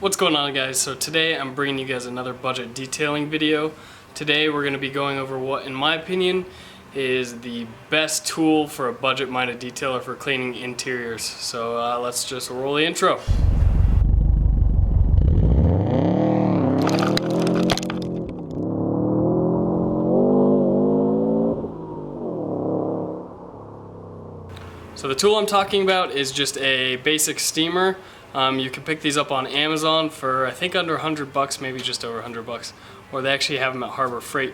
What's going on, guys? So today I'm bringing you guys another budget detailing video. Today we're going to be going over what, in my opinion, is the best tool for a budget-minded detailer for cleaning interiors. So let's just roll the intro. So the tool I'm talking about is just a basic steamer. You can pick these up on Amazon for I think under $100, maybe just over $100, or they actually have them at Harbor Freight.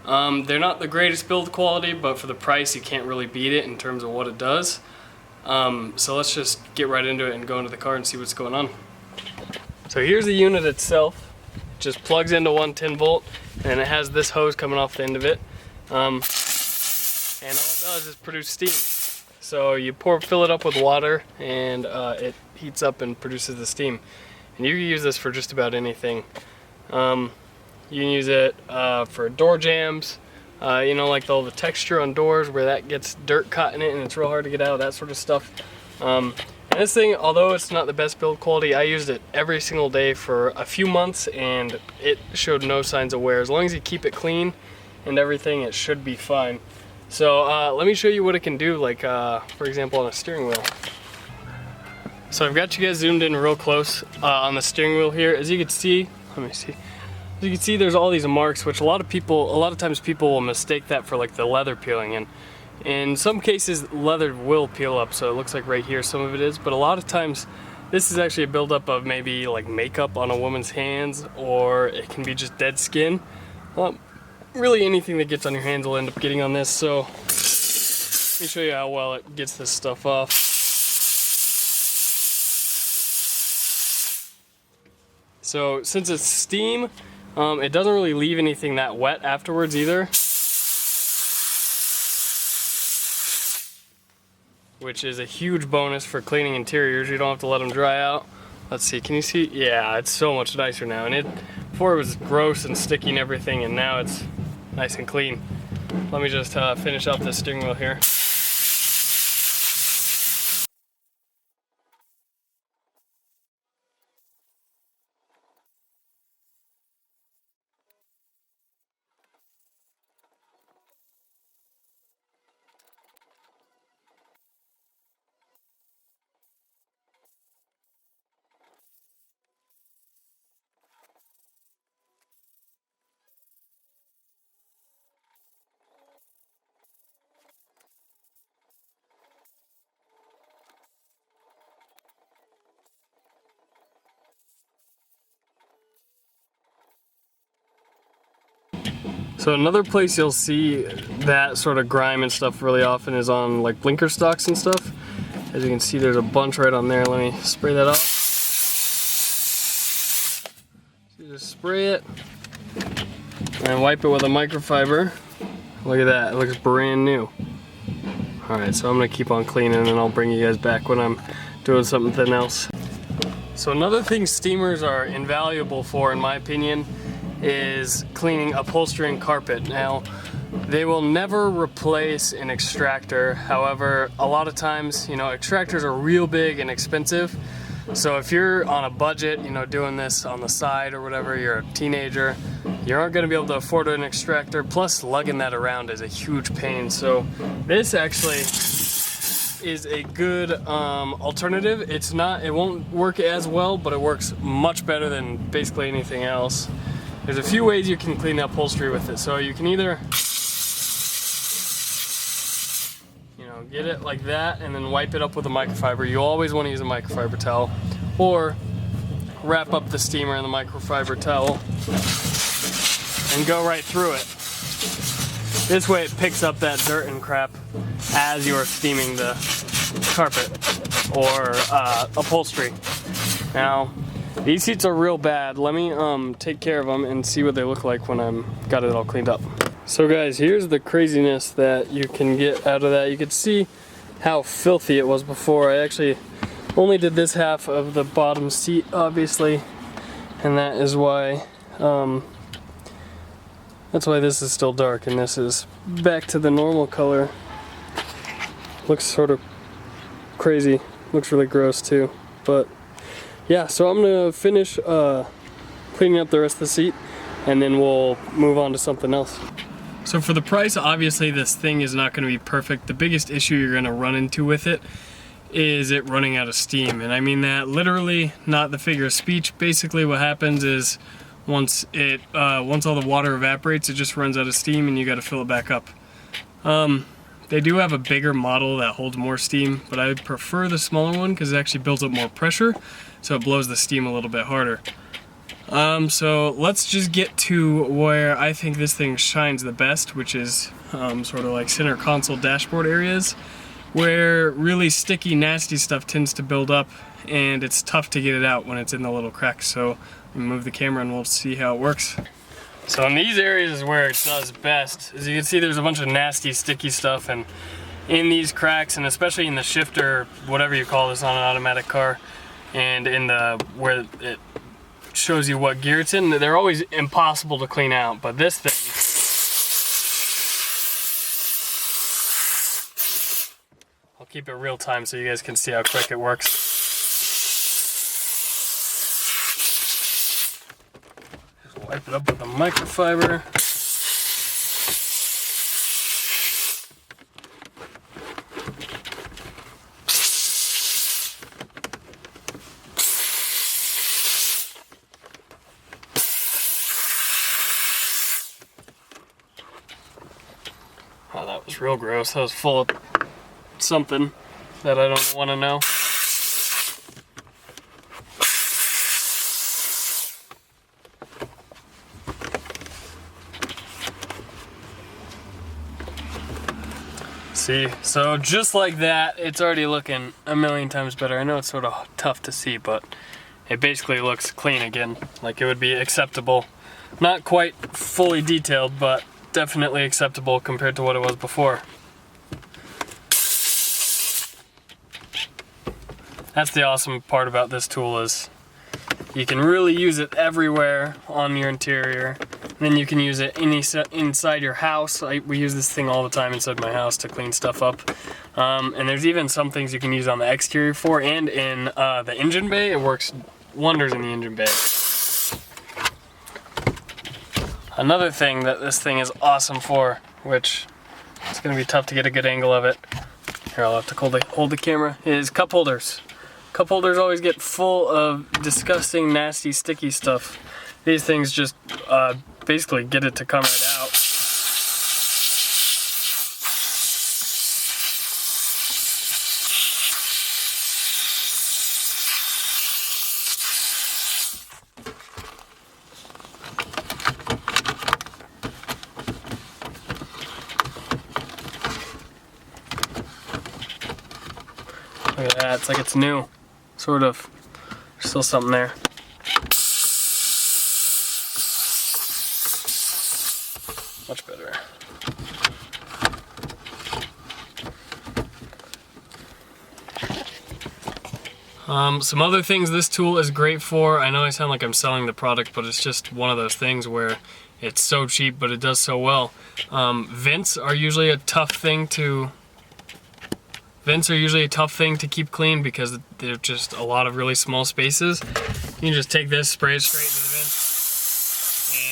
They're not the greatest build quality, but for the price you can't really beat it in terms of what it does. So let's just get right into it and go into the car and see what's going on. So here's the unit itself. It just plugs into one 10-volt and it has this hose coming off the end of it. And all it does is produce steam. So you fill it up with water and it heats up and produces the steam. And you can use this for just about anything. You can use it for door jams, you know, like all the texture on doors where that gets dirt caught in it and it's real hard to get out, that sort of stuff. And this thing, although it's not the best build quality, I used it every single day for a few months and it showed no signs of wear. As long as you keep it clean and everything, it should be fine. So let me show you what it can do, like for example on a steering wheel. So I've got you guys zoomed in real close on the steering wheel here. As you can see, let me see. As you can see, there's all these marks, which a lot of times people will mistake that for like the leather peeling. And in some cases, leather will peel up, so it looks like right here some of it is. But a lot of times, this is actually a buildup of maybe like makeup on a woman's hands, or it can be just dead skin. Really anything that gets on your hands will end up getting on this. So let me show you how well it gets this stuff off. So since it's steam, it doesn't really leave anything that wet afterwards either, which is a huge bonus for cleaning interiors. You don't have to let them dry out. Let's see, can you see? Yeah, it's so much nicer now. And before it was gross and sticky and everything, and now it's nice and clean. Let me just finish up this steering wheel here. So another place you'll see that sort of grime and stuff really often is on like blinker stocks and stuff. As you can see, there's a bunch right on there. Let me spray that off. So you just spray it and wipe it with a microfiber. Look at that, it looks brand new. Alright, so I'm gonna keep on cleaning and I'll bring you guys back when I'm doing something else. So another thing steamers are invaluable for, in my opinion, is cleaning upholstery and carpet. Now, they will never replace an extractor. However, a lot of times, you know, extractors are real big and expensive. So if you're on a budget, you know, doing this on the side or whatever, you're a teenager, you aren't going to be able to afford an extractor. Plus, lugging that around is a huge pain. So this actually is a good alternative. It won't work as well, but it works much better than basically anything else. There's a few ways you can clean the upholstery with it. So you can either, you know, get it like that and then wipe it up with a microfiber. You always want to use a microfiber towel, or wrap up the steamer in the microfiber towel and go right through it. This way it picks up that dirt and crap as you're steaming the carpet or upholstery. Now, these seats are real bad. Let me take care of them and see what they look like when I'm got it all cleaned up. So guys, here's the craziness that you can get out of that. You can see how filthy it was before. I actually only did this half of the bottom seat, obviously, and that is why this is still dark and this is back to the normal color. Looks sort of crazy. Looks really gross too, but yeah, so I'm gonna finish cleaning up the rest of the seat, and then we'll move on to something else. So for the price, obviously this thing is not going to be perfect. The biggest issue you're going to run into with it is it running out of steam. And I mean that literally, not the figure of speech. Basically what happens is once all the water evaporates, it just runs out of steam and you got to fill it back up. They do have a bigger model that holds more steam, but I prefer the smaller one because it actually builds up more pressure, so it blows the steam a little bit harder. So let's just get to where I think this thing shines the best, which is sort of like center console dashboard areas, where really sticky, nasty stuff tends to build up, and it's tough to get it out when it's in the little cracks. So move the camera and we'll see how it works. So in these areas is where it does best. As you can see, there's a bunch of nasty, sticky stuff, and in these cracks, and especially in the shifter, whatever you call this on an automatic car, and in the where it shows you what gear it's in, they're always impossible to clean out. But this thing, I'll keep it real time so you guys can see how quick it works. Just wipe it up with a microfiber. Oh, that was real gross. That was full of something that I don't want to know. See, so just like that, it's already looking a million times better. I know it's sort of tough to see, but it basically looks clean again, like it would be acceptable. Not quite fully detailed, but definitely acceptable compared to what it was before. That's the awesome part about this tool, is you can really use it everywhere on your interior. And then you can use it inside your house. We use this thing all the time inside my house to clean stuff up. And there's even some things you can use on the exterior for, and in the engine bay. It works wonders in the engine bay. Another thing that this thing is awesome for, which it's going to be tough to get a good angle of it, here I'll have to hold the camera, is cup holders. Cup holders always get full of disgusting, nasty, sticky stuff. These things just basically get it to come right out. Look at that, it's like it's new, sort of. There's still something there. Much better. Some other things this tool is great for. I know I sound like I'm selling the product, but it's just one of those things where it's so cheap, but it does so well. Vents are usually a tough thing to keep clean because they're just a lot of really small spaces. You can just take this, spray it straight into the vent,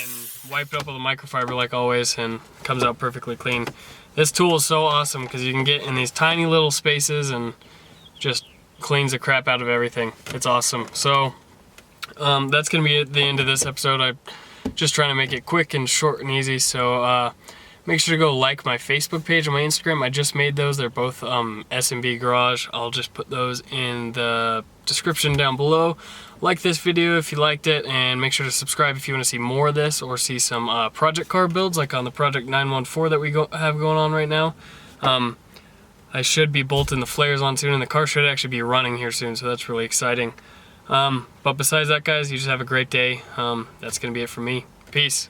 and wipe it up with a microfiber like always, and it comes out perfectly clean. This tool is so awesome because you can get in these tiny little spaces and just cleans the crap out of everything. It's awesome. So that's gonna be the end of this episode. I'm just trying to make it quick and short and easy. So make sure to go like my Facebook page and my Instagram. I just made those. They're both S&B Garage. I'll just put those in the description down below. Like this video if you liked it, and make sure to subscribe if you want to see more of this or see some project car builds like on the Project 914 that we have going on right now. I should be bolting the flares on soon, and the car should actually be running here soon, so that's really exciting. But besides that, guys, you just have a great day. That's going to be it for me. Peace.